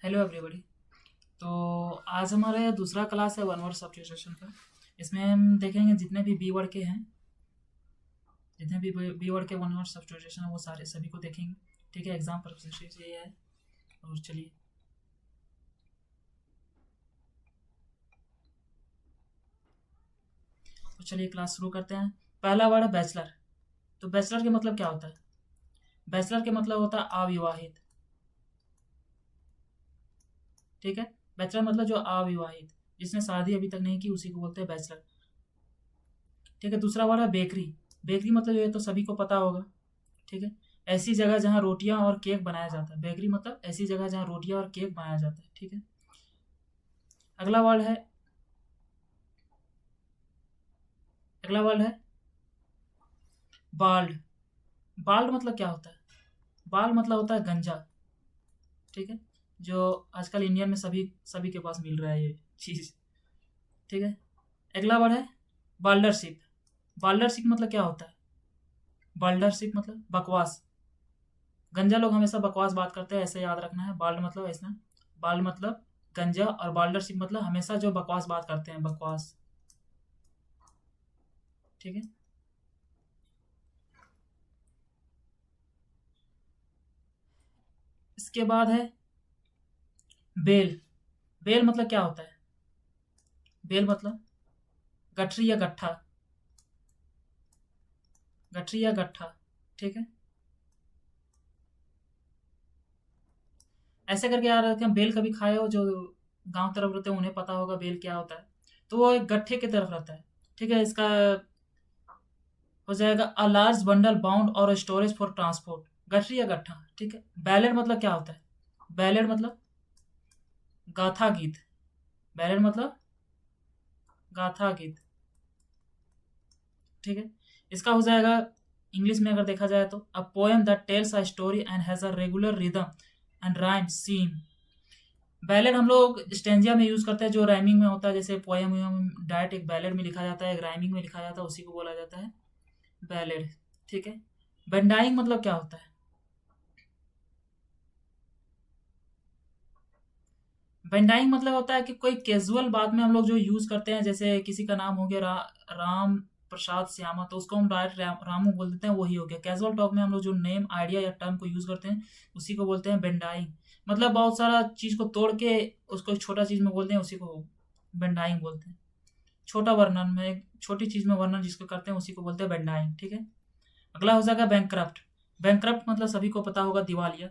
Hello everybody. तो आज हमारा दूसरा क्लास है वन वर्ड सब्स्टिट्यूशन का। इसमें हम देखेंगे जितने भी बी वर्ड के हैं, जितने भी बी वर्ड के वन वर्ड सब्स्टिट्यूशन है वो सारे सभी को देखेंगे। ठीक है, एग्जाम पर्पसेस ये है। और चलिए, क्लास शुरू करते हैं। पहला वर्ड है बैचलर। तो बैचलर के मतलब क्या होता है? बैचलर के मतलब होता है अविवाहित। ठीक है, बैचलर मतलब जो अविवाहित, जिसने शादी अभी तक नहीं की, उसी को बोलते हैं बैचलर। ठीक है, दूसरा वर्ड है बेकरी। बेकरी मतलब ये तो सभी को पता होगा। ठीक है, ऐसी जगह जहाँ रोटियां और केक बनाया जाता है। बेकरी मतलब ऐसी जगह जहाँ रोटियां और केक बनाया जाता है। ठीक है, अगला वर्ड है अगला वर्ड है बाल्ड। बाल्ड मतलब क्या होता है? बाल्ड मतलब होता है गंजा। ठीक है, जो आजकल इंडिया में सभी सभी के पास मिल रहा है ये चीज। ठीक है, अगला वर्ड है बाल्डरशिप। बाल्डरशिप मतलब क्या होता है? बाल्डरशिप मतलब बकवास। गंजा लोग हमेशा बकवास बात करते हैं, ऐसे याद रखना है। बाल्ड मतलब ऐसा, बाल्ड मतलब गंजा, और बाल्डरशिप मतलब हमेशा जो बकवास बात करते हैं, बकवास। ठीक है, इसके बाद है बेल। बेल मतलब क्या होता है? बेल मतलब गठरी या गट्ठा। गठरी या गट्ठा। ठीक है, ऐसे करके याद रखें। बेल कभी खाए हो, जो गांव तरफ रहते हैं उन्हें पता होगा बेल क्या होता है। तो वो एक गट्ठे की तरफ रहता है। ठीक है, इसका हो जाएगा अ लार्ज बंडल बाउंड और स्टोरेज फॉर ट्रांसपोर्ट। गठरी या गट्ठा। ठीक है, बैलेड मतलब क्या होता है? बैलेड मतलब गाथा गीत। बैलेड मतलब गाथा गीत। ठीक है, इसका हो जाएगा इंग्लिश में अगर देखा जाए तो a poem that tells a story and has a regular rhythm and rhyme scheme. Ballad हम लोग स्टेंजिया में यूज करते हैं, जो राइमिंग में होता है। जैसे पोएम डायरेक्ट एक बैलेड में लिखा जाता है, एक राइमिंग में लिखा जाता है, उसी को बोला जाता है बैलेड। ठीक है, बेंडाइंग मतलब क्या होता है? बेंडाइंग मतलब होता है कि कोई कैजुअल बात में हम लोग जो यूज करते हैं, जैसे किसी का नाम हो गया राम प्रसाद श्यामा, तो उसको हम डायरेक्ट रामू बोल देते हैं, वही हो गया। कैजुअल टॉक में हम लोग जो नेम आइडिया या टर्म को यूज करते हैं, उसी को बोलते हैं बेंडाइंग। मतलब बहुत सारा चीज को तोड़ के उसको एक छोटा चीज में बोलते हैं, उसी को बेंडाइंग बोलते हैं। छोटा वर्णन में, एक छोटी चीज में वर्णन जिसको करते हैं, उसी को बोलते हैं बेंडाइंग। ठीक है, अगला हो जाएगा बैंकक्रप्ट। बैंकक्रप्ट मतलब सभी को पता होगा दिवालिया,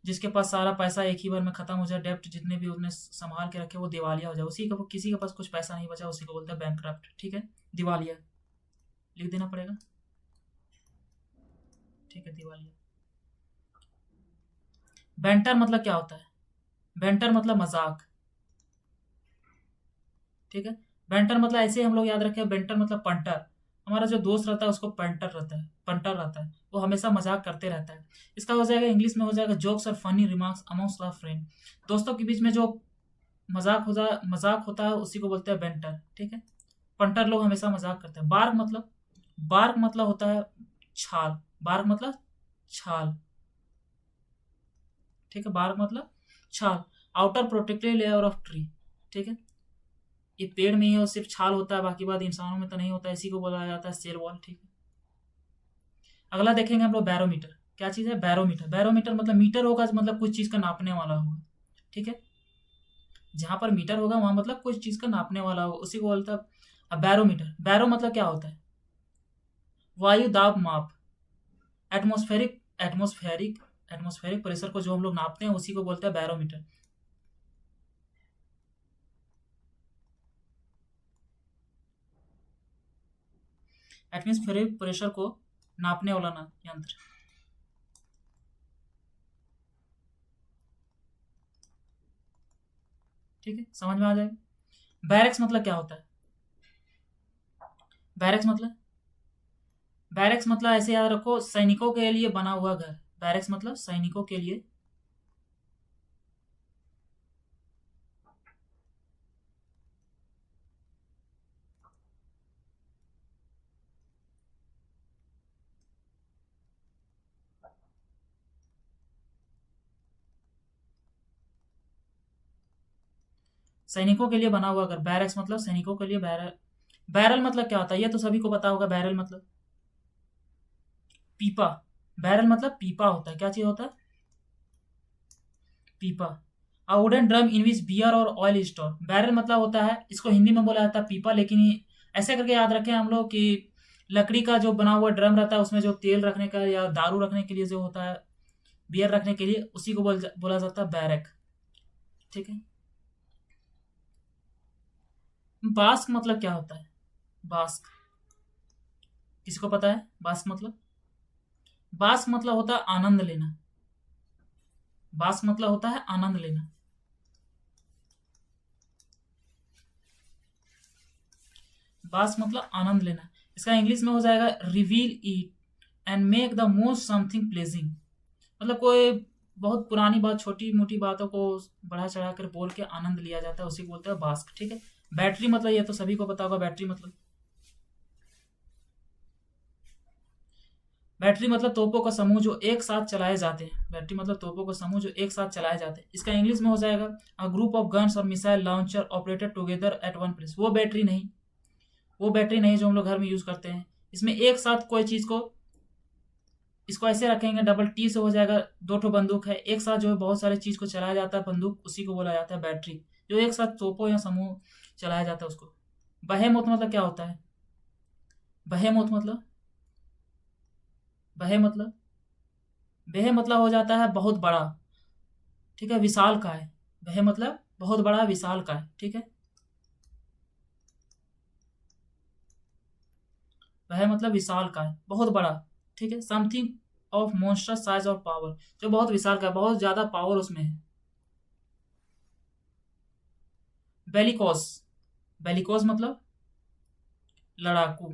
जिसके पास सारा पैसा एक ही बार में खत्म हो जाए, डेप्ट जितने भी उसने संभाल के रखे वो दिवालिया हो जाए, उसी का किसी के पास कुछ पैसा नहीं बचा, उसी को बोलते हैं बैंकक्रप्ट। ठीक है, दिवालिया लिख देना पड़ेगा। ठीक है, दिवालिया। बैंटर मतलब क्या होता है? बैंटर मतलब मजाक। ठीक है, बैंटर मतलब ऐसे हम लोग याद रखें, बैंटर मतलब पंटर। हमारा जो दोस्त रहता है उसको पंटर रहता है, पंटर रहता है, वो हमेशा मजाक करते रहता है। इसका हो जाएगा इंग्लिश में हो जाएगा जोक्स और funny remarks amongst the friend. दोस्तों के बीच में जो मजाक होता है, उसी को बोलते हैं बेंटर। ठीक है, पंटर लोग हमेशा मजाक करते हैं। बार्क मतलब होता है छाल। बार्क मतलब छाल। ठीक है, बार्क मतलब छाल। Outer protective layer of tree. ठीक है, ये पेड़ में ही और सिर्फ छाल होता है, बाकी बात इंसानों में तो नहीं होता, इसी को बोला जाता है सेल वॉल। ठीक है, अगला देखेंगे हम लोग बैरोमीटर। क्या चीज है बैरोमीटर? बैरोमीटर मतलब मीटर होगा, मतलब कुछ चीज का नापने वाला होगा। ठीक है, जहां पर मीटर होगा वहां मतलब कुछ चीज का नापने वाला होगा, उसी को बोलता है। अब बैरोमीटर, बैरो मतलब क्या होता है? वायु दाब माप। एटमोस्फेरिक एटमोस्फेरिक एटमोस्फेरिक प्रेशर को जो हम लोग नापते हैं, उसी को बोलते हैं बैरोमीटर। एटमोस्फेरिक प्रेशर को नापने वाला ना यंत्र। ठीक है, समझ में आ जाएगा। बैरक्स मतलब क्या होता है? बैरक्स मतलब बैरक्स मतलब ऐसे याद रखो, सैनिकों के लिए बना हुआ घर। बैरक्स मतलब सैनिकों के लिए। सैनिकों के लिए बना हुआ घर, बैरक्स मतलब सैनिकों के लिए। बैरल, बैरल मतलब क्या होता है, ये तो सभी को पता होगा। बैरल मतलब पीपा। बैरल मतलब पीपा होता है। क्या चीज होता है? पीपा। A wooden drum in which beer और ऑयल स्टोर। बैरल मतलब होता है, इसको हिंदी में बोला जाता है पीपा, लेकिन ऐसे करके याद रखें हम लोग कि लकड़ी का जो बना हुआ ड्रम रहता है उसमें जो तेल रखने का या दारू रखने के लिए जो होता है, बियर रखने के लिए, उसी को बोला जाता है बैरक। ठीक है। बास्क मतलब क्या होता है? बास्क, किसको पता है बास्क मतलब? बास्क मतलब होता है आनंद लेना। बास्क मतलब होता है आनंद लेना। बास्क मतलब आनंद लेना। इसका इंग्लिश में हो जाएगा reveal it and make the most something pledging. मतलब कोई बहुत पुरानी बात, छोटी मोटी बातों को बढ़ा चढ़ा कर बोल के आनंद लिया जाता है, उसी को बोलते हैं बास्क। ठीक है। बैटरी मतलब ये तो सभी को पता होगा। बैटरी मतलब, बैटरी मतलब तोपों का समूह जो एक साथ चलाए जाते हैं। बैटरी मतलब तोपों का समूह जो एक साथ चलाए जाते हैं। इसका इंग्लिश में हो जाएगा अ ग्रुप ऑफ गन्स और missile launcher operated together at one place. वो बैटरी नहीं, वो बैटरी नहीं जो हम लोग घर में यूज करते हैं। इसमें एक साथ कोई चीज को, इसको ऐसे रखेंगे, डबल टी से हो जाएगा। दो ठो बंदूक है, एक साथ जो है बहुत सारे चीज को चलाया जाता है बंदूक, उसी को बोला जाता है बैटरी। जो एक साथ तोपों या समूह चलाया जाता है उसको। बहेमोथ मतलब क्या होता है? बहेमोथ मतलब, बहे मतलब, बेह मतलब हो जाता है बहुत बड़ा। ठीक है, विशाल का है। वह मतलब बहुत बड़ा विशाल का है। ठीक है। वह मतलब विशाल का है, बहुत बड़ा। ठीक है। समथिंग ऑफ मॉन्स्टर साइज और पावर, जो बहुत विशाल का है, बहुत ज्यादा पावर उसमें है। बेलिकोस, बेलिकोस मतलब लड़ाकू।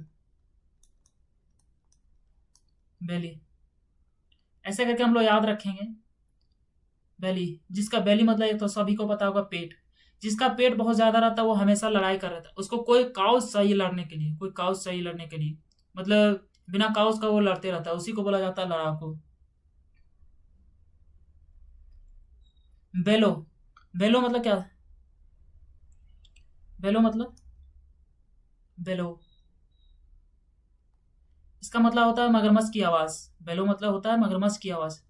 बेली, ऐसे करके हम लोग याद रखेंगे। बेली, जिसका बेली मतलब ये तो सभी को पता होगा पेट। जिसका पेट बहुत ज्यादा रहता है वो हमेशा लड़ाई कर रहा था। उसको कोई काउस चाहिए लड़ने के लिए, कोई काउस चाहिए लड़ने के लिए। मतलब बिना काउस का वो लड़ते रहता है, उसी को बोला जाता है लड़ाकू। बेलो, बेलो मतलब क्या? बेलो मतलब, बेलो, इसका मतलब होता है मगरमच्छ की आवाज। बेलो मतलब होता है मगरमच्छ की आवाज।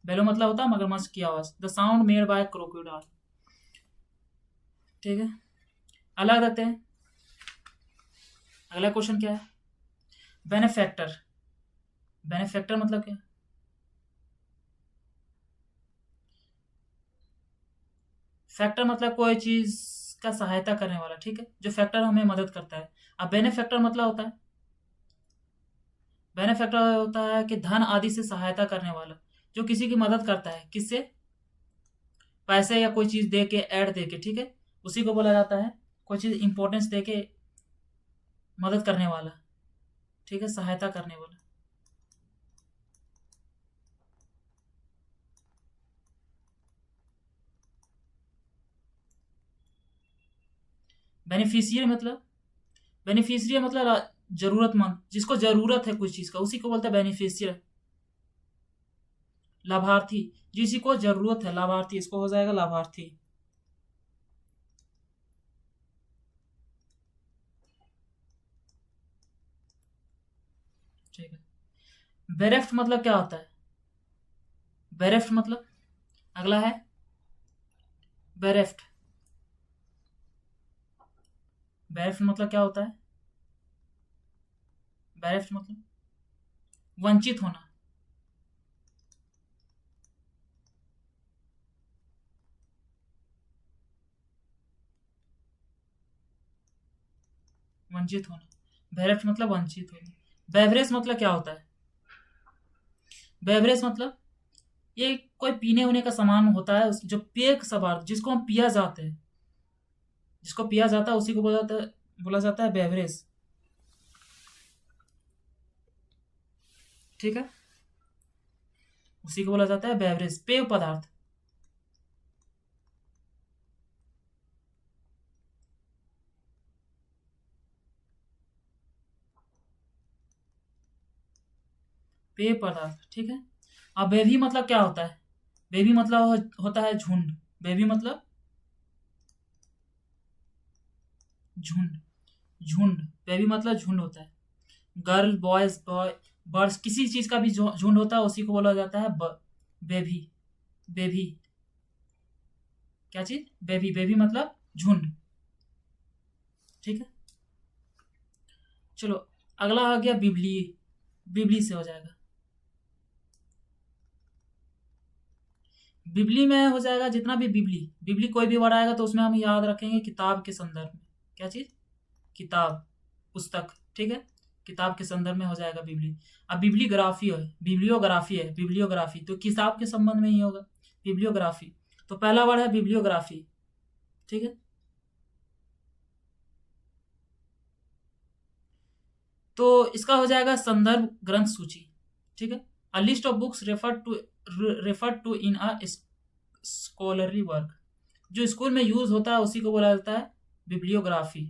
बेलो मतलब होता है मगरमच्छ की आवाज, the sound made by crocodile. ठीक है। अलग रखते हैं। अगला क्वेश्चन क्या है? बेनेफैक्टर, बेनेफैक्टर मतलब क्या? फैक्टर मतलब कोई चीज का सहायता करने वाला। ठीक है, जो फैक्टर हमें मदद करता है। अब बेनेफैक्टर मतलब होता है, बेनेफैक्टर होता है कि धन आदि से सहायता करने वाला, जो किसी की मदद करता है। किससे? पैसे या कोई चीज दे के, ऐड दे के। ठीक है, उसी को बोला जाता है कोई चीज इंपॉर्टेंस दे के मदद करने वाला। ठीक है, सहायता करने वाला। बेनिफिशियरी मतलब, बेनिफिशियरी मतलब जरूरतमंद, जिसको जरूरत है कुछ चीज का, उसी को बोलते हैं बेनिफिशियरी। लाभार्थी, जिसी को जरूरत है, लाभार्थी, इसको हो जाएगा लाभार्थी। ठीक है। बेरेफ्ट मतलब क्या होता है? बेरेफ्ट मतलब, अगला है बेरेफ्ट। बेरेफ्ट मतलब क्या होता है? बेरेफ्ट मतलब वंचित होना। वंचित होना, बेरेफ्ट मतलब वंचित होना। बेवरेज मतलब क्या होता है? बेवरेज मतलब ये कोई पीने होने का सामान होता है, जो पेय पदार्थ जिसको हम पिया जाते हैं, जिसको पिया जाता है उसी को बोला जाता है बेवरेज। ठीक है, उसी को बोला जाता है बेवरेज, पेय पदार्थ। पेय पदार्थ, ठीक है। अब बेबी मतलब क्या होता है? बेबी मतलब होता है झुंड। बेबी मतलब झुंड। झुंड, बेबी मतलब झुंड होता है। गर्ल, बॉयज, बर्ड्स, किसी चीज का भी झुंड होता है उसी को बोला जाता है बेबी। बेबी क्या चीज? बेबी। बेबी मतलब झुंड, ठीक है। चलो, अगला आ गया बिबली। बिबली से हो जाएगा। बिबली में हो जाएगा जितना भी बिबली। बिबली कोई भी वर्ड आएगा तो उसमें हम याद रखेंगे किताब के संदर्भ में। क्या चीज? किताब, पुस्तक, ठीक है। किताब के संदर्भ में हो जाएगा बिबली। अब बिबलीग्राफी है, बिब्लियोग्राफी है, बिब्लियोग्राफी तो किताब के संबंध में ही होगा। बिब्लियोग्राफी, तो पहला वर्ड है बिब्लियोग्राफी, ठीक है। तो इसका हो जाएगा संदर्भ ग्रंथ सूची, ठीक है। A list of books refer to in a scholarly work. जो स्कूल में यूज होता है उसी को बोला जाता है बिब्लियोग्राफी,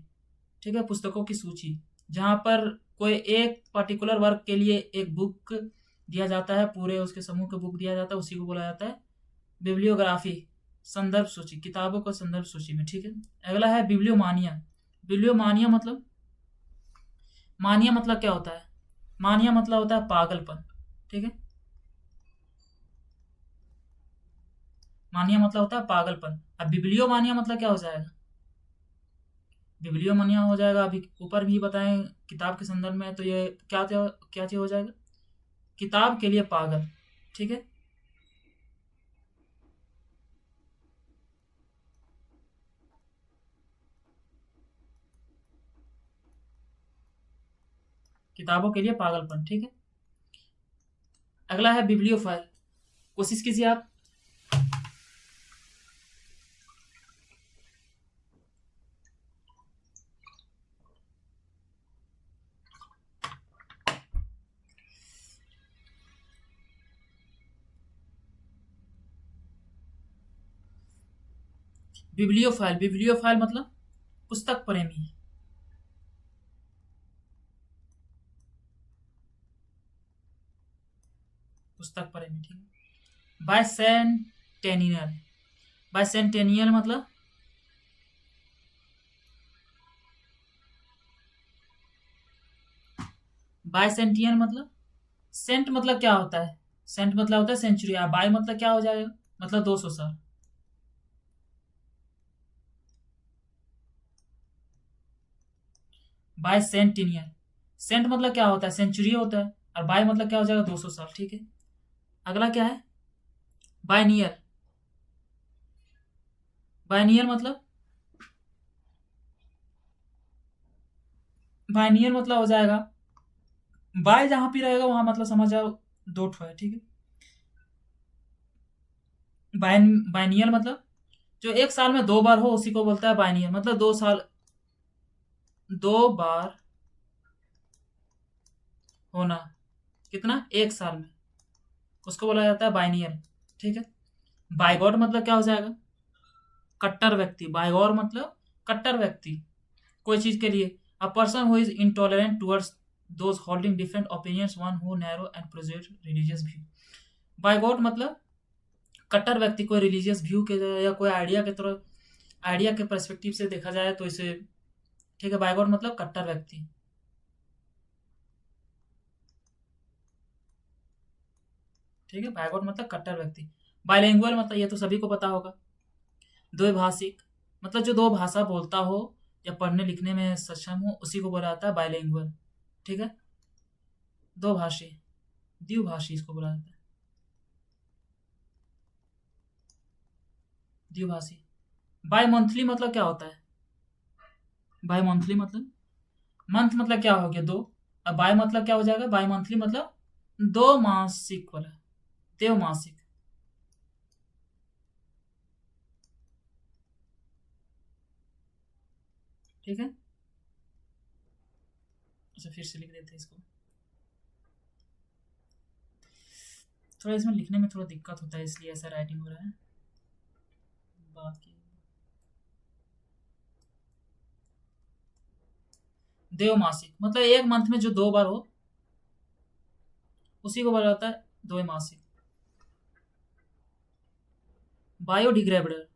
ठीक है। पुस्तकों की सूची, जहां पर कोई एक पर्टिकुलर वर्क के लिए एक बुक दिया जाता है, पूरे उसके समूह के बुक दिया जाता है, उसी को बोला जाता है बिब्लियोग्राफी। संदर्भ सूची, किताबों को संदर्भ सूची में, ठीक है। अगला है बिब्लियोमानिया। बिब्लियोमानिया मतलब, मानिया मतलब क्या होता है? मानिया मतलब होता है पागलपन, ठीक है। मानिया मतलब होता है पागलपन। अब बिब्लियोमानिया मतलब क्या हो जाएगा? बिब्लियोमानिया हो जाएगा, अभी ऊपर भी बताएं किताब के संदर्भ में, तो ये क्या चीज हो जाएगा? किताब के लिए पागल, ठीक है। किताबों के लिए पागलपन, ठीक है। अगला है बिब्लियोफाइल। कोशिश कीजिए आप। बिब्लियोफाइल, बिब्लियोफाइल मतलब पुस्तक प्रेमी। पुस्तक प्रेमी, ठीक है। बाइसेंटेनियल। बाइसेंटेनियल मतलब, बाइसेंटियल मतलब, सेंट मतलब क्या होता है? सेंट मतलब होता है सेंचुरी। बाई मतलब क्या हो जाएगा? मतलब 200 साल। बाई सेंटिनियर। सेंट मतलब क्या होता है? सेंचुरी होता है। और बाई मतलब क्या हो जाएगा? 200 साल, ठीक है। अगला क्या है? बायनियर। बायनियर मतलब, बायनियर मतलब हो जाएगा, बाय जहां पे रहेगा वहां मतलब समझ जाओ दो ठो है, ठीक है। बायनियर मतलब जो एक साल में 2 बार हो उसी को बोलता है बायनियर। मतलब 2 साल, 2 बार होना, कितना? एक साल में, उसको बोला जाता है बायनियर, ठीक है। बाइगॉट मतलब क्या हो जाएगा? कट्टर व्यक्ति। बाइगॉर मतलब कट्टर व्यक्ति, कोई चीज के लिए। A person who is intolerant towards those holding different opinions, one who narrow and present religious view. Bigot मतलब कट्टर व्यक्ति, कोई रिलीजियस व्यू के या कोई आइडिया के तरह, आइडिया के पर्सपेक्टिव से देखा जाए तो इसे, ठीक है। बाइगॉट मतलब कट्टर व्यक्ति, ठीक है। बाइगॉट मतलब कट्टर व्यक्ति। बाइलिंगुअल मतलब ये तो सभी को पता होगा, द्विभाषिक। मतलब जो दो भाषा बोलता हो या पढ़ने लिखने में सक्षम हो उसी को बोला जाता है बाइलिंगुअल, ठीक है। दो भाषी, द्विभाषी इसको बोला जाता है, द्विभाषी। बाई मंथली मतलब क्या होता है? बाई मंथली मतलब, मंथ मतलब क्या हो गया? दो। अब बाई मतलब क्या हो जाएगा? बाई मंथली मतलब 2 मासिक वाला, देवमासिक, ठीक है। अच्छा, फिर से लिख देते हैं इसको। थोड़ा इसमें लिखने में थोड़ा दिक्कत होता है इसलिए ऐसा राइटिंग हो रहा है। बाकी देवमासिक मतलब एक मंथ में जो 2 बार हो उसी को बोला जाता है द्वैमासिक। बायोडिग्रेडेबल,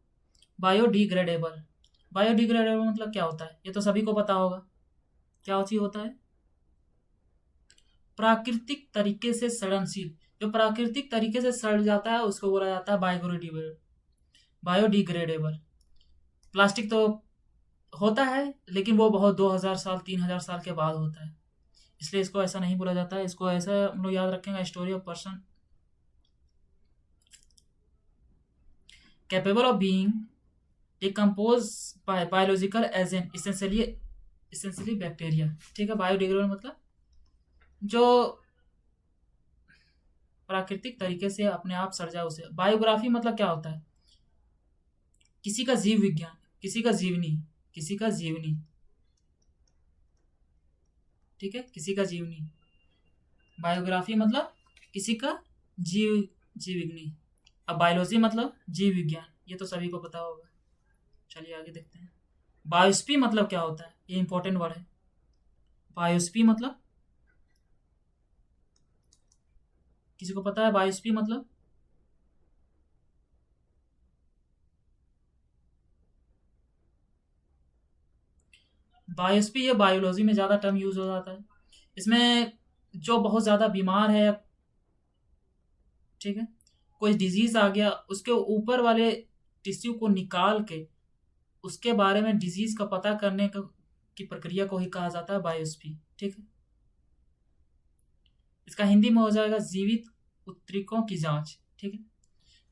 बायोडिग्रेडेबल, बायोडिग्रेडेबल मतलब क्या होता है, ये तो सभी को पता होगा। क्या चीज होता है? प्राकृतिक तरीके से सड़नशील, जो प्राकृतिक तरीके से सड़ जाता है उसको बोला जाता है बायोडिग्रेडेबल। बायोडिग्रेडेबल। प्लास्टिक तो होता है लेकिन वो बहुत 2000 साल 3000 साल के बाद होता है, इसलिए इसको ऐसा नहीं बोला जाता है। इसको ऐसा हम लोग याद रखेंगे, story of person capable of being decompose by biological agent essentially bacteria. ठीक है, बायोडिग्रेडेबल मतलब जो प्राकृतिक तरीके से अपने आप सड़ जाए उसे। बायोग्राफी मतलब क्या होता है? किसी का जीव विज्ञान, किसी का जीवनी, किसी का जीवनी। ठीक है, किसी का जीवनी। बायोग्राफी मतलब किसी का जीव जीवनी। अब बायोलॉजी मतलब जीव विज्ञान, ये तो सभी को पता होगा। चलिए आगे देखते हैं। बायोस्फी मतलब क्या होता है, ये इंपॉर्टेंट वर्ड है। बायोस्फी मतलब, किसी को पता है बायोस्फी मतलब? बायोस्फी ये बायोलॉजी में ज़्यादा टर्म यूज हो जाता है। इसमें जो बहुत ज़्यादा बीमार है, ठीक है, कोई डिजीज आ गया, उसके ऊपर वाले टिश्यू को निकाल के उसके बारे में डिजीज का पता करने की प्रक्रिया को ही कहा जाता है बायोस्फी। ठीक है, इसका हिंदी में हो जाएगा जीवित उत्तरिकों की जांच। ठीक है,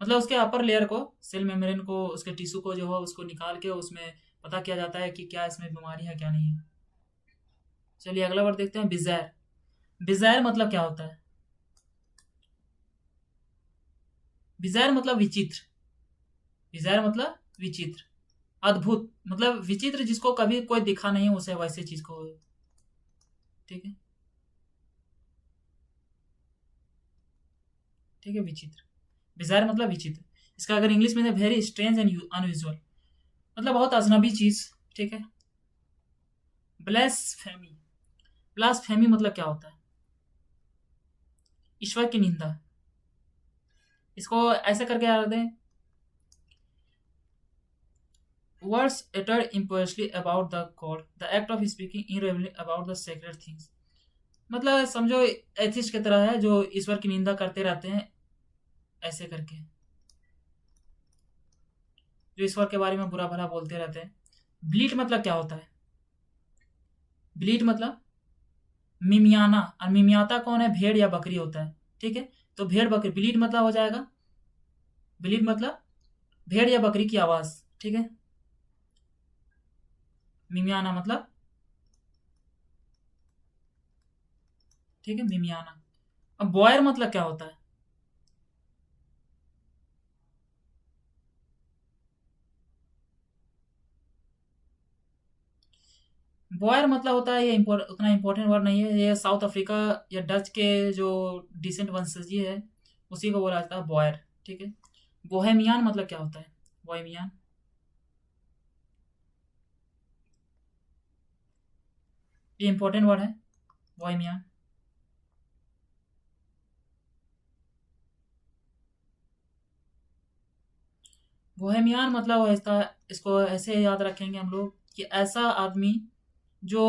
मतलब उसके अपर लेयर को, सेल मेम्ब्रेन को, उसके टिश्यू को जो है उसको निकाल के उसमें पता किया जाता है कि क्या इसमें बीमारी है क्या नहीं है। चलिए अगला वर्ड देखते हैं, बिज़ायर। बिज़ायर मतलब क्या होता है? बिज़ायर मतलब विचित्र। बिज़ायर मतलब विचित्र। अद्भुत मतलब विचित्र, जिसको कभी कोई दिखा नहीं उसे वैसे चीज को। ठीक है, ठीक है, विचित्र। बिज़ायर मतलब विचित्र। इसका अगर इंग्लिश में वेरी स्ट्रेंज एंड अनयूजुअल, मतलब बहुत अजनबी चीज। ठीक है, ब्लास्फेमी। ब्लास्फेमी मतलब क्या होता है? ईश्वर की निंदा। इसको ऐसे करके याद दें, words uttered impiously about the god, the act of speaking irreverently about the sacred things। मतलब समझो एथिस्ट की तरह है जो ईश्वर की निंदा करते रहते हैं ऐसे करके, जो ईश्वर के बारे में बुरा भला बोलते रहते हैं। ब्लीट मतलब क्या होता है? ब्लीट मतलब मिमियाना, और मिमियाता कौन है? भेड़ या बकरी होता है। ठीक है, तो भेड़ बकरी, ब्लीट मतलब हो जाएगा, ब्लीट मतलब भेड़ या बकरी की आवाज। ठीक है, मिमियाना मतलब, ठीक है, मिमियाना। अब बॉयर मतलब क्या होता है? बॉयर मतलब होता है, ये उतना इंपॉर्टेंट वर्ड नहीं है, ये साउथ अफ्रीका या डच के जो डिसेंट वंशजी है उसी को बोला जाता है बॉयर। ठीक है, बोहेमियान मतलब क्या होता है? बोहेमियान, ये इंपॉर्टेंट वर्ड है, बोहेमियान। बोहेमियान मतलब ऐसा, इसको ऐसे याद रखेंगे हम लोग कि ऐसा आदमी जो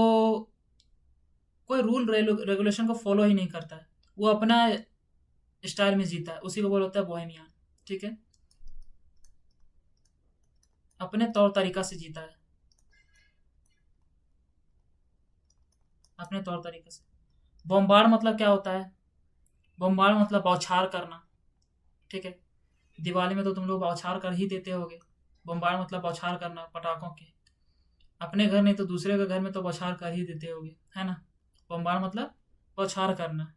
कोई रूल रेगुलेशन को फॉलो ही नहीं करता है, वो अपना स्टाइल में जीता है, उसी को बोला होता है बोहेमियान। ठीक है, अपने तौर तरीका से जीता है, अपने तौर तरीके से। बॉम्बार्ड मतलब क्या होता है? बॉम्बार्ड मतलब बौछार करना। ठीक है, दिवाली में तो तुम लोग बौछार कर ही देते होगे। बॉम्बार्ड मतलब बौछार करना पटाखों के। अपने घर नहीं तो दूसरे के घर में तो बौछार कर ही देते होगे, है ना? बॉम्बार्ड मतलब बौछार करना।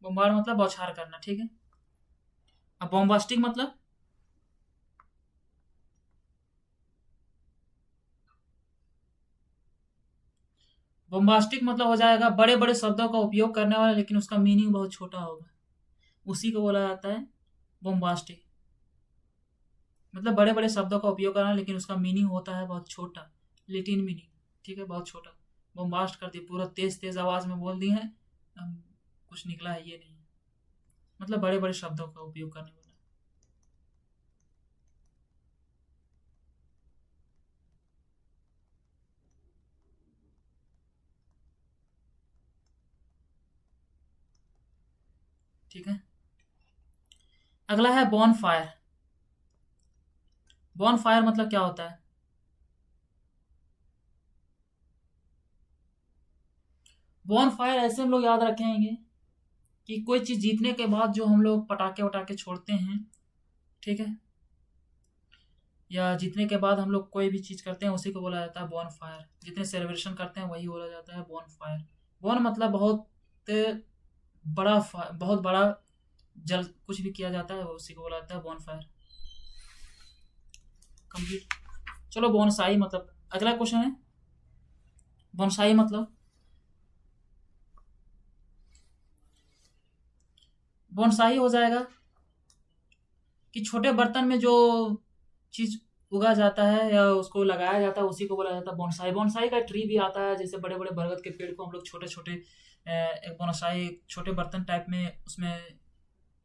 बॉम्बार्ड मतलब बौछार करना। ठीक है, अब बॉम्बास्टिक मतलब, बॉम्बास्टिक मतलब हो जाएगा बड़े बड़े शब्दों का उपयोग करने वाला लेकिन उसका मीनिंग बहुत छोटा होगा, उसी को बोला जाता है बॉम्बास्टिक। मतलब बड़े बड़े शब्दों का उपयोग करना, लेकिन उसका मीनिंग होता है बहुत छोटा, लिटिल मीनिंग। ठीक है, बहुत छोटा। बम्बास्ट कर दी, पूरा तेज तेज आवाज में बोल दी है, कुछ निकला है ये नहीं। मतलब बड़े बड़े शब्दों का उपयोग करने वाला। ठीक है, अगला है बॉन फायर। बॉन फायर मतलब क्या होता है? बॉन फायर ऐसे हम लोग याद रखेंगे कि कोई चीज जीतने के बाद जो हम लोग पटाखे वटाखे छोड़ते हैं, ठीक है, या जीतने के बाद हम लोग कोई भी चीज करते हैं, उसी को बोला जाता है बॉन फायर। जितने सेलिब्रेशन करते हैं वही बोला जाता है बॉन फायर। बॉन मतलब बहुत बड़ा बहुत बड़ा जल कुछ भी किया जाता है, उसी को बोला जाता है बॉन फायर। कंप्लीट। चलो बोनसाई मतलब अगला क्वेश्चन है, बोनसाई मतलब। बोनसाई हो जाएगा कि छोटे बर्तन में जो चीज उगा जाता है या उसको लगाया जाता है, उसी को बोला जाता है बोनसाई। बोनसाई का ट्री भी आता है, जैसे बड़े बड़े बरगद के पेड़ को हम लोग छोटे छोटे एक बोनसाई छोटे बर्तन टाइप में उसमें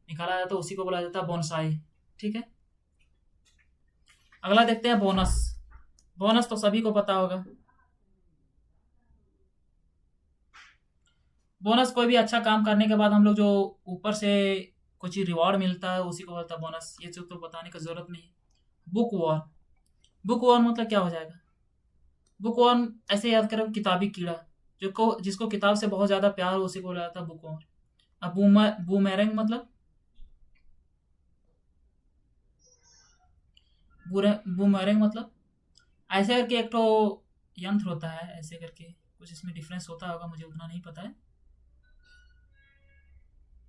निकाला जाता है, उसी को बोला जाता है बोनसाई। ठीक है, अगला देखते हैं बोनस। बोनस तो सभी को पता होगा। बोनस कोई भी अच्छा काम करने के बाद हम लोग जो ऊपर से कुछ रिवॉर्ड मिलता है, उसी को बोलता है बोनस। ये जो तो बताने की जरूरत नहीं है। Book war. बुक वॉर मतलब क्या हो जाएगा? बुक वॉर्म ऐसे याद करो, किताबी कीड़ा। जो को जिसको किताब से बहुत ज्यादा प्यार हो, उसी को बोला जाता है बुक वॉर्म। अब बूमेरंग मतलब, बूमेरंग मतलब ऐसे करके एक तो यंत्र होता है, ऐसे करके कुछ इसमें डिफरेंस होता होगा, मुझे उतना नहीं पता है,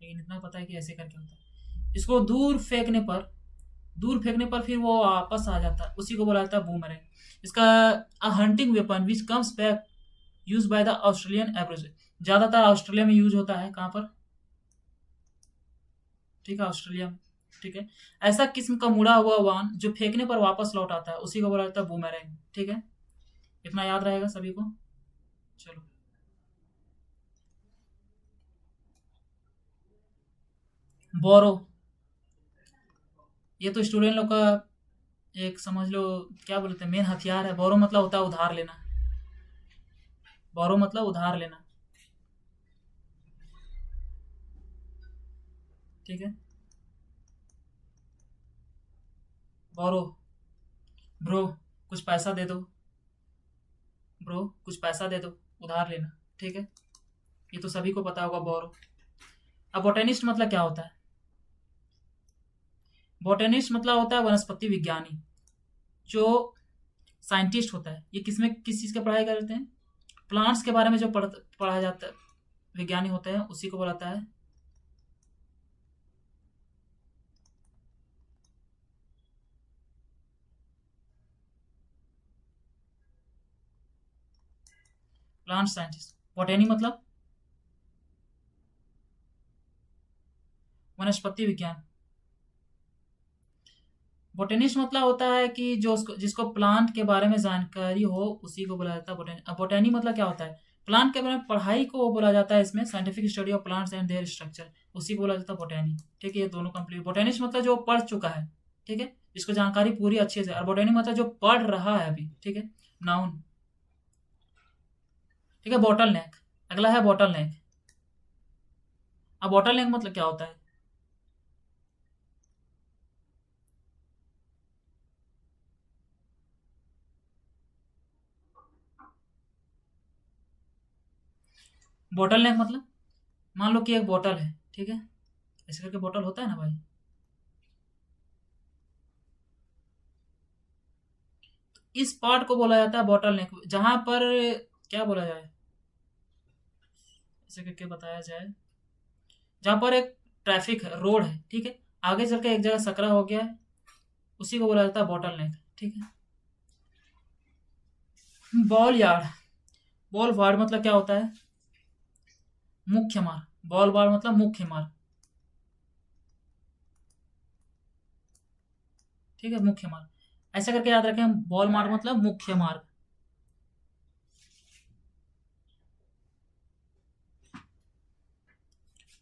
लेकिन इतना पता है कि ऐसे करके होता है। इसको दूर फेंकने पर फिर वो वापस आ जाता है, उसी को बोला जाता है बूमरैंग। इसका hunting weapon which comes back use by the Australian aborigines. ज्यादातर ऑस्ट्रेलिया में यूज होता है, कहाँ पर? ठीक है, ऑस्ट्रेलिया में। ठीक है, ऐसा किस्म का मुड़ा हुआ वाहन जो फेंकने पर वापस लौट आता है, उसी को बोला जाता है बूमरैंग। ठीक है, इतना याद रहेगा सभी को। चलो, बोरो। ये तो स्टूडेंट लोग का एक समझ लो, क्या बोलते हैं, मेन हथियार है। बोरो मतलब होता है उधार लेना। बोरो मतलब उधार लेना। ठीक है, बोरो। ब्रो, कुछ पैसा दे दो। ब्रो, कुछ पैसा दे दो, उधार लेना। ठीक है, ये तो सभी को पता होगा बोरो। अब बोटेनिस्ट मतलब क्या होता है? बोटेनिस्ट मतलब होता है वनस्पति विज्ञानी। जो साइंटिस्ट होता है, ये किस चीज़ की पढ़ाई करते हैं? प्लांट्स के बारे में जो पढ़ा जाता है, विज्ञानी होते हैं, उसी को बुलाता है प्लांट साइंटिस्ट। बोटेनी मतलब वनस्पति विज्ञान। बोटेनिस्ट मतलब होता है कि जो जिसको प्लांट के बारे में जानकारी हो, उसी को बोला जाता है बोटेनी। अब बोटेनी मतलब क्या होता है? प्लांट के बारे में पढ़ाई को बोला जाता है, इसमें scientific study of plants and there structure, उसी को बोला जाता है बोटेनी। ठीक है, ये दोनों कंप्लीट। बोटेनिस्ट मतलब जो पढ़ चुका है, ठीक है, जिसको जानकारी पूरी अच्छे से। और बोटेनी मतलब जो पढ़ रहा है अभी। ठीक है, नाउन। ठीक है, बॉटल नेक। अगला है बॉटल नेक। अब बॉटल नेक मतलब क्या होता है? बॉटल नेक मतलब, मान लो कि एक बॉटल है, ठीक है, ऐसे करके बॉटल होता है ना भाई। इस पार्ट को बोला जाता है बॉटल नेक, जहां पर क्या बोला जाए, ऐसे करके बताया जाए, जहां पर एक ट्रैफिक है, रोड है, ठीक है, आगे चल के एक जगह सकरा हो गया है, उसी को बोला जाता है बॉटल नेक। ठीक है, बॉल यार्ड। बॉल वार्ड मतलब क्या होता है? मुख्य मार्ग। बॉल वार्ड मतलब मुख्य मार्ग। ठीक है, मुख्य मार्ग। ऐसा करके याद रखें, बॉल मार्ग मतलब मुख्य मार्ग।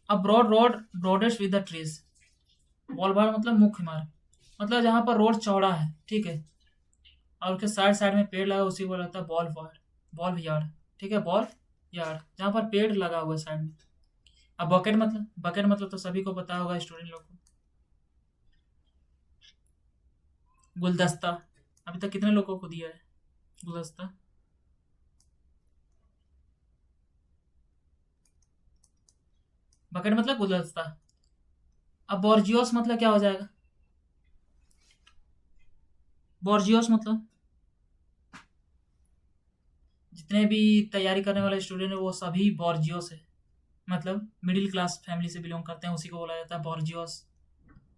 अब broad road broadest with the trees, बॉल मार्ग मतलब मुख्य मार्ग, मतलब जहां पर रोड चौड़ा है, ठीक है, और उसके साइड साइड में पेड़ लगा, उसी को बोला जाता है बॉल वार्ड, बॉल यार्ड। ठीक है, बॉल यार्ड जहाँ पर पेड़ लगा हुआ है साइड में। अब बकेट मतलब तो सभी को पता होगा स्टूडेंट लोग को, गुलदस्ता। अभी तक कितने लोगों को दिया है गुलदस्ता? बकेट मतलब गुलदस्ता। अब बोर्जियोस मतलब क्या हो जाएगा? बोर्जियोस मतलब जितने भी तैयारी करने वाले स्टूडेंट है वो सभी बोर्जियोस है, मतलब मिडिल क्लास फैमिली से बिलोंग करते हैं, उसी को बोला जाता है बोर्जियोस।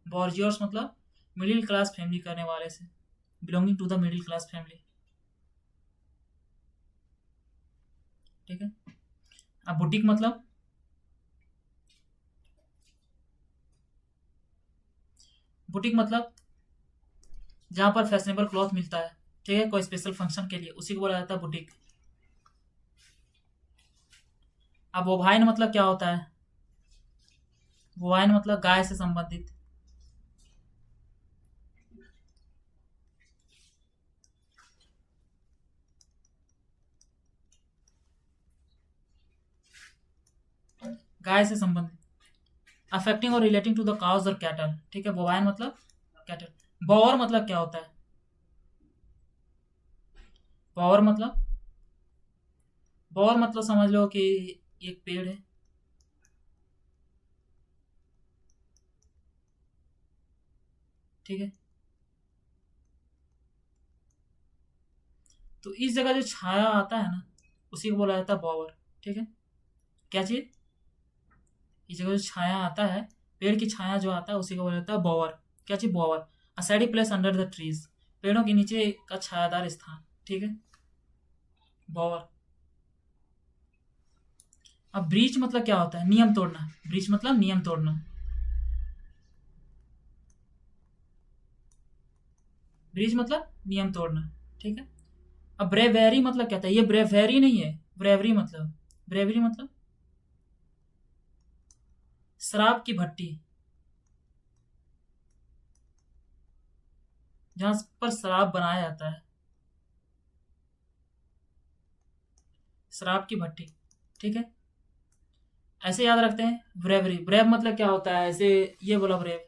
बोर्जियोस मतलब मिडिल क्लास फैमिली करने वाले से, belonging to the middle class family. ठीक है। अब बुटीक मतलब, बुटीक मतलब जहाँ पर फैशनेबल क्लॉथ मिलता है, ठीक है, कोई स्पेशल फंक्शन के लिए, उसी को बोला जाता है बुटीक। अब ओवाइन मतलब क्या होता है? ओवाइन मतलब गाय से संबंधित। गाय से संबंधित, अफेक्टिंग और रिलेटिंग टू द काउज और कैटल। ठीक है, बोवाइन मतलब कैटल। बॉवर मतलब क्या होता है? बॉवर मतलब, बॉवर मतलब समझ लो कि एक पेड़ है, ठीक है, तो इस जगह जो छाया आता है ना, उसी को बोला जाता है बॉवर। ठीक है, क्या चीज? इस जगह जो छाया आता है, पेड़ की छाया जो आता है, उसी को बोला जाता है बॉवर। क्या चीज? Bower. A सैडी place under the trees, पेड़ों के नीचे का छायादार स्थान। ठीक है, बॉवर। अब ब्रीच मतलब क्या होता है? नियम तोड़ना। ब्रीच मतलब नियम तोड़ना। ब्रीच मतलब नियम तोड़ना। ठीक है। अब ब्रेवेरी मतलब क्या था? ये ब्रेवेरी नहीं है, ब्रेवरी मतलब, ब्रेवरी मतलब शराब की भट्टी, जहां पर शराब बनाया जाता है, शराब की भट्टी। ठीक है, ऐसे याद रखते हैं। ब्रेवरी, ब्रेव मतलब क्या होता है? ऐसे ये बोला ब्रेव।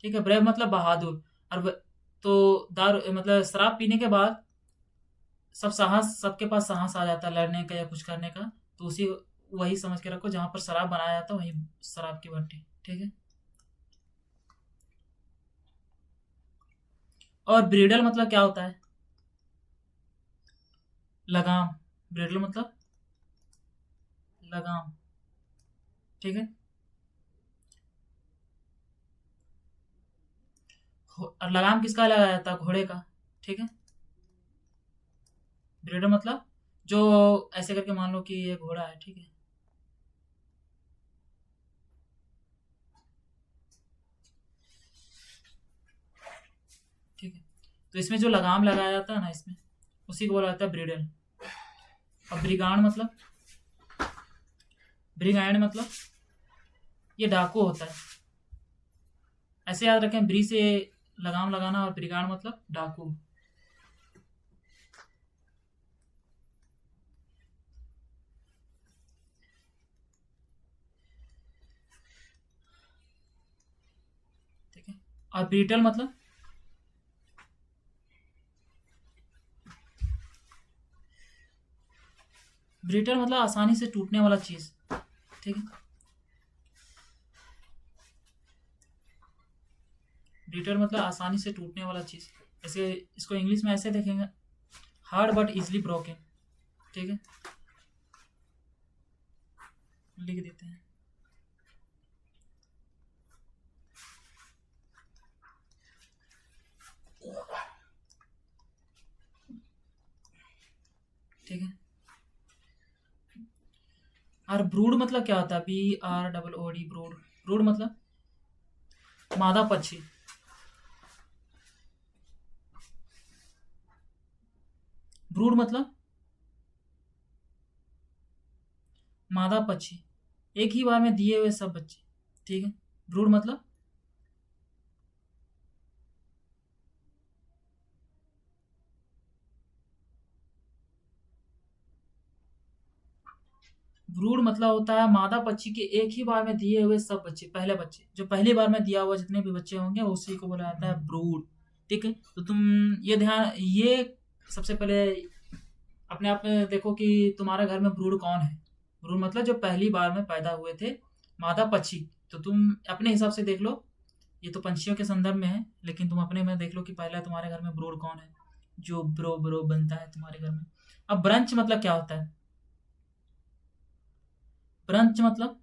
ठीक है, ब्रेव मतलब बहादुर। और तो दारू मतलब शराब पीने के बाद सब साहस, सबके पास साहस आ जाता है लड़ने का या कुछ करने का, तो उसी, वही समझ के रखो, जहां पर शराब बनाया जाता है वही शराब की भट्टी। ठीक है। और ब्रीडल मतलब क्या होता है? लगाम। ब्रीडल मतलब लगाम। ठीक है। और लगाम किसका लगाया जाता है? घोड़े का। ठीक है। ब्रीडर मतलब जो, ऐसे करके मान लो कि ये घोड़ा है, ठीक है, ठीक है, तो इसमें जो लगाम लगाया जाता है ना, इसमें, उसी को बोला जाता है ब्रीडल। अब ब्रिगांड मतलब, ब्रिगांड मतलब ये डाकू होता है। ऐसे याद रखें, ब्री से लगाम लगाना, और ब्रिगांड मतलब डाकू। ठीक है। और ब्रीटल मतलब, ब्रीटल मतलब आसानी से टूटने वाला चीज। ठीक है, ब्रीटल मतलब आसानी से टूटने वाला चीज। ऐसे इसको इंग्लिश में ऐसे देखेंगे, हार्ड बट इजिली ब्रोकन। ठीक है, लिख देते हैं। ठीक है। और ब्रूड मतलब क्या होता है? BROOD, brood. ब्रूड मतलब मादा पक्षी। ब्रूड मतलब मादा पक्षी, एक ही बार में दिए हुए सब बच्चे। ठीक है। ब्रूड मतलब ब्रूड मतलब होता है मादा पक्षी के एक ही बार में दिए हुए सब बच्चे, पहले बच्चे जो पहली बार में दिया हुआ जितने भी बच्चे होंगे उसी को बोला जाता है ब्रूड। ठीक है। तो तुम ये ध्यान ये सबसे पहले अपने आप में देखो कि तुम्हारे घर में ब्रूड कौन है। ब्रूड मतलब जो पहली बार में पैदा हुए थे, मादा पक्षी। तो तुम अपने हिसाब से देख लो, ये तो पंछियों के संदर्भ में है, लेकिन तुम अपने में देख लो कि पहला तुम्हारे घर में ब्रूड कौन है जो ब्रो ब्रो बनता है तुम्हारे घर में। अब ब्रंच मतलब क्या होता है? ब्रंच मतलब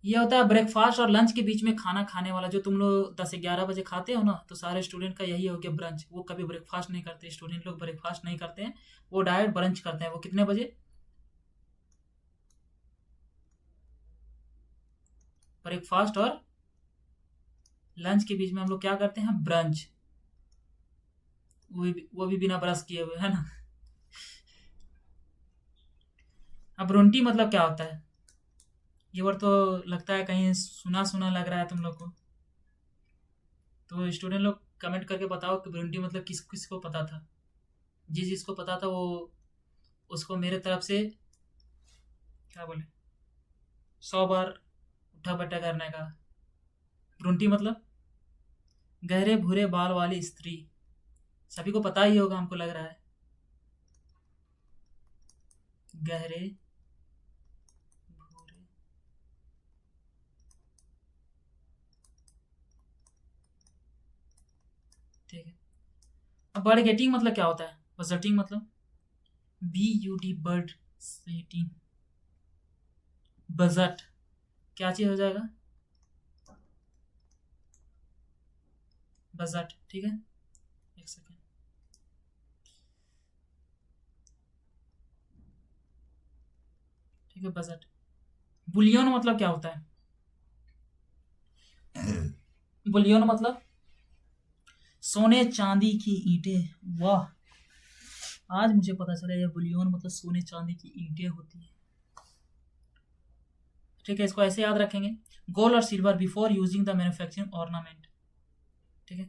ये होता है ब्रेकफास्ट और लंच के बीच में खाना खाने वाला, जो तुम लोग 10-11 बजे खाते हो ना, तो सारे स्टूडेंट का यही हो गया ब्रंच। वो कभी ब्रेकफास्ट नहीं करते, स्टूडेंट लोग ब्रेकफास्ट नहीं करते हैं, वो डायरेक्ट ब्रंच करते हैं। वो कितने बजे? ब्रेकफास्ट और लंच के बीच में हम लोग क्या करते हैं? ब्रंच। वो भी बिना ब्रश किए हुए, है ना। अब रोंटी मतलब क्या होता है? ये वर्ड तो लगता है कहीं सुना सुना लग रहा है तुम लोग को। तो स्टूडेंट लोग कमेंट करके बताओ कि ब्रोंटी मतलब किस किस को पता था। जिस जिसको पता था वो उसको मेरे तरफ से क्या बोले, 100 बार उठा पट्टा करने का। ब्रोंटी मतलब गहरे भूरे बाल वाली स्त्री, सभी को पता ही होगा हमको लग रहा है। गहरे भूरे, ठीक है। अब बर्ड गेटिंग मतलब क्या होता है? बजटिंग मतलब BUD, बर्ड सेटिंग। बजट क्या चीज हो जाएगा? बजट। ठीक है, एक सेकेंड। ठीक है, बजट। बुलियन मतलब क्या होता है? बुलियन मतलब सोने चांदी की ईंटें। वाह, आज मुझे पता चला ये बुलियन मतलब सोने चांदी की ईंटें होती है। ठीक है, इसको ऐसे याद रखेंगे, गोल्ड और silver before using the manufacturing ornament. ठीक है,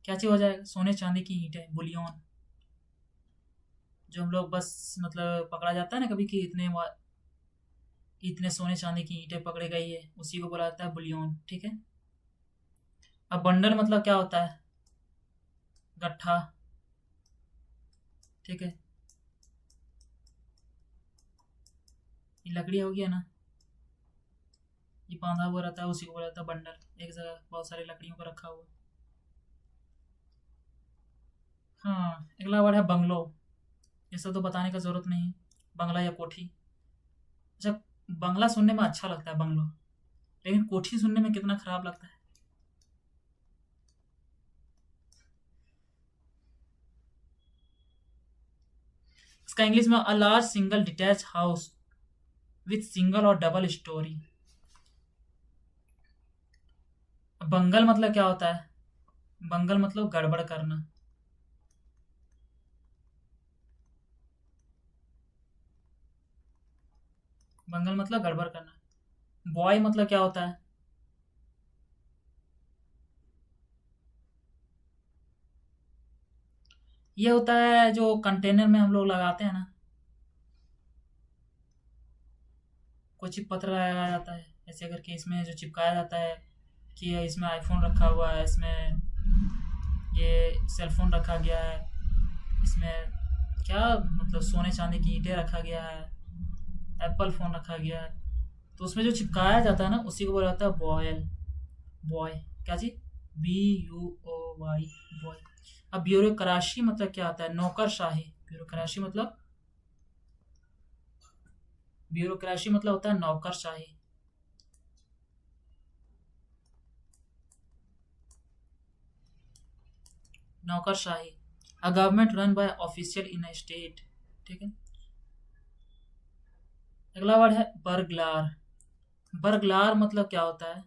क्या चीज हो जाएगा? सोने चांदी की ईंटें, बुलियन। जो हम लोग बस मतलब पकड़ा जाता है ना कभी कि इतने सोने चांदी की ईंटें पकड़े गई है, उसी को बोला जाता है बुलियन। ठीक है। अब बंडल मतलब क्या होता है? गट्ठा। ठीक है, ये लकड़ी हो गया ना, ये बांधा हुआ रहता है, उसी को बोला जाता है बंडल। एक जगह बहुत सारी लकड़ियों को रखा हुआ। हाँ, अगला वर्ड है बंगलो। ये सब तो बताने का जरूरत नहीं है, बंगला या कोठी। अच्छा, बंगला सुनने में अच्छा लगता है बंगलो, लेकिन कोठी सुनने में कितना खराब लगता है। इसका इंग्लिश में a large single detach house with single और डबल स्टोरी। बंगल मतलब क्या होता है? बंगल मतलब गड़बड़ करना। बंगल मतलब गड़बड़ करना। बॉय मतलब क्या होता है? ये होता है जो कंटेनर में हम लोग लगाते हैं ना, कोई चिप पत्र लगाया जाता है ऐसे करके, इसमें जो चिपकाया जाता है कि इसमें आईफोन रखा हुआ है, इसमें ये सेलफोन रखा गया है, इसमें क्या मतलब सोने चांदी की ईंटें रखा गया है, एप्पल फोन रखा गया है। तो उसमें जो चिपकाया जाता है ना उसी को बोला जाता है बॉयल। बॉय क्या चीज? BUOY, boy. अब ब्यूरोक्रेसी मतलब क्या आता है? नौकरशाही। ब्यूरोक्रेसी मतलब ब्यूरोक्रेसी मतलब होता है नौकरशाही। नौकरशाही, a government run by official in a state. ठीक है। अगला वर्ड है बर्गलार। बर्गलार मतलब क्या होता है?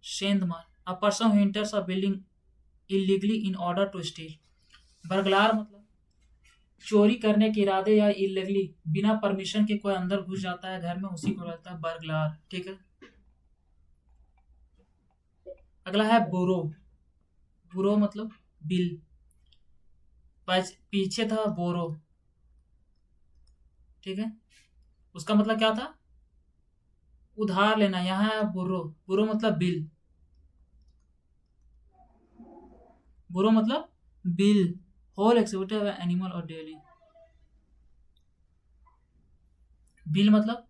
सेंधमार। A person who enters a building illegally in order to steal. Burglar मतलब चोरी करने के इरादे या इलीगली बिना परमिशन के कोई अंदर घुस जाता है घर में, उसी को रहता है बर्गलार। ठीक है। अगला है बोरो। बोरो मतलब बिल। पीछे था बोरो। ठीक है। उसका मतलब क्या था? उधार लेना। यहाँ है बोरो। बोरो मतलब बिल। बोरो मतलब बिल। होल एक्सिक्यूटिव एनिमल और डेली। बिल मतलब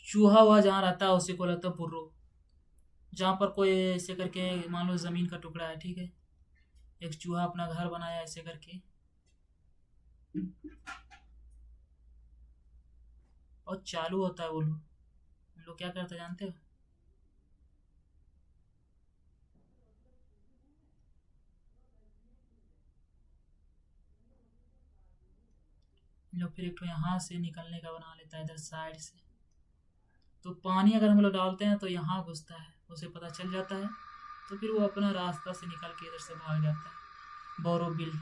चूहा हुआ जहाँ रहता है उसी को रहता है बुर्रो। जहाँ पर कोई ऐसे करके मान लो जमीन का टुकड़ा है, ठीक है, एक चूहा अपना घर बनाया ऐसे करके, और चालू होता है वो लोग, हम लोग क्या करते हैं जानते हो? हम लोग फिर एक तो यहाँ से निकलने का बना लेता है इधर साइड से। तो पानी अगर हम लोग डालते हैं तो यहाँ घुसता है, उसे पता चल जाता है, तो फिर वो अपना रास्ता से निकल के इधर से भाग जाता है। बोरोबिल।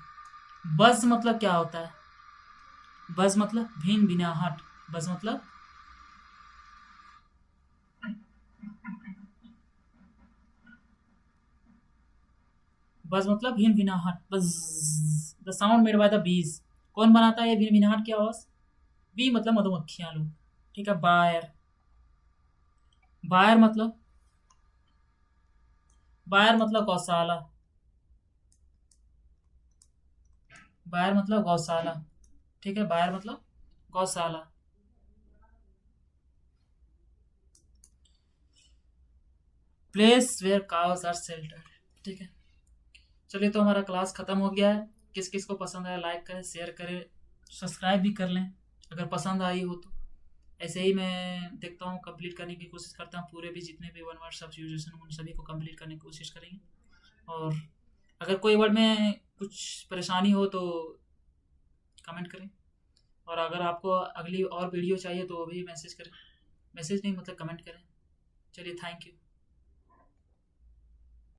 बस मतलब क्या होता है? बस मतलब भिन भिनाहट। बस मतलब बस मतलब भिन भिनाहट। बस the sound made by the bees. कौन बनाता है ये भिन भिनाहट की आवाज? बी मतलब मधुमक्खियां लोग। ठीक है। बायर। बायर मतलब बायर मतलब गौशाला। बायर मतलब गौशाला। ठीक है। बायर मतलब गौशाला। Place where cows are shelter. ठीक है। चलिए, तो हमारा क्लास खत्म हो गया है। किस किस को पसंद आया लाइक करें, शेयर करें, सब्सक्राइब भी कर लें अगर पसंद आई हो तो। ऐसे ही मैं देखता हूँ, कंप्लीट करने की कोशिश करता हूँ, पूरे भी जितने भी वन वर्ड सब्स्टिट्यूशन उन सभी को कंप्लीट करने की कोशिश करेंगे। और अगर कोई वर्ड में कुछ परेशानी हो तो कमेंट करें। और अगर आपको अगली और वीडियो चाहिए तो वो भी मैसेज करें। मैसेज नहीं मतलब कमेंट करें। चलिए, थैंक यू।